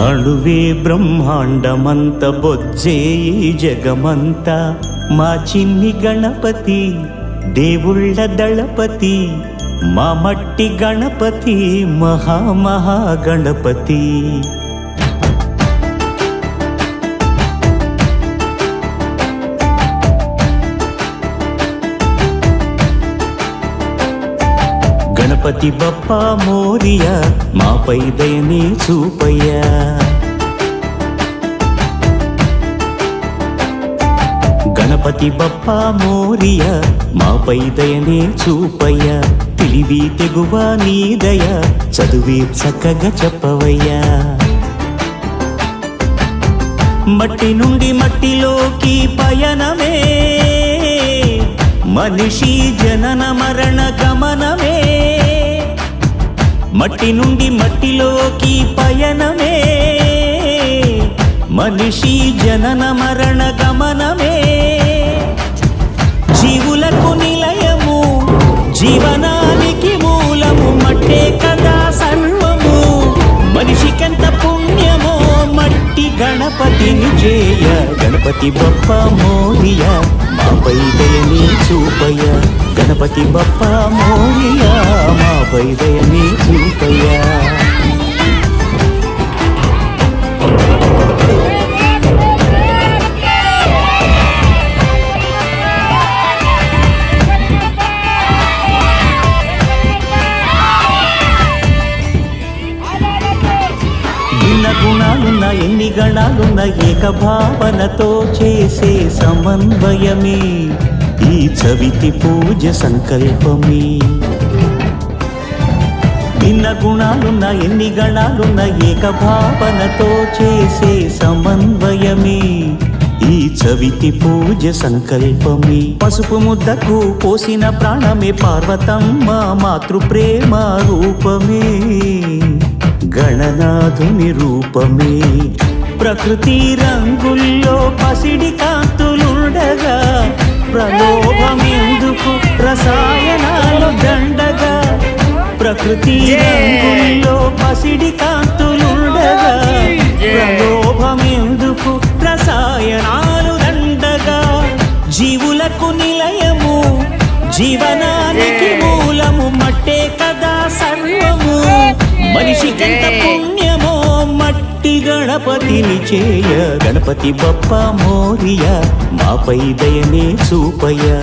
అణువే బ్రహ్మాండమంత బొజ్జే ఈ జగమంత మా చిన్ని గణపతి దేవుళ్ళ దళపతి మా మట్టి గణపతి మహా గణపతి. గణపతి బప్పా మోరియా మాపై దయని చూపయ్యా. గణపతి బప్పా మోరియా మాపై దయని చూపయ్యా. తెలివి తెగువ నీ దయ చదువే చక్కగా చెప్పవయ్యా. మట్టి నుండి మట్టిలోకి పయనమే మనిషి జనన మరణ గమనమే. మట్టి నుండి మట్టిలోకి పయనమే మనిషి జనన మరణ గమనమే. జీవులకు నిలయము జీవనానికి మూలము మట్టే కదా సర్వము. మనిషికెంత పుణ్యమో మట్టి గణపతిని చేయ. గణపతి బప్పా మోరియా మాపై దయని చూపయ్యా. గణపతి బప్పా మోరియా మాపై దయని చూపయ్యా. భిన్న గుణాలున్న ఎన్ని గణాలున్న ఏకభావనతో చేసే సమన్వయమే ఈ చవితి పూజ సంకల్పమే. భిన్న గుణాలున్న ఎన్ని గణాలున్న ఏకభావనతో చేసే సమన్వయమే ఈ చవితి పూజ సంకల్పమే. పసుపు ముద్దకు పోసిన ప్రాణమే పార్వతమ్మ మాతృప్రేమ రూపమే గణనాథుని రూపమే. ప్రకృతి రంగుల్లో పసిడి కాంతులుండగా ప్రలోభమెందుకు రసాయనాలు దండగా. ప్రకృతి రంగుల్లో పసిడి కాంతులుండగా ప్రలోభమెందుకు రసాయనాలు దండగా. జీవులకు నిలయము జీవనానికి మూలము మట్టే కదా సర్వము. మనిషికెంత పుణ్యమో మట్టి గణపతిని చేయ. గణపతి బప్పా మోరియా మాపై దయనే చూపయ్యా.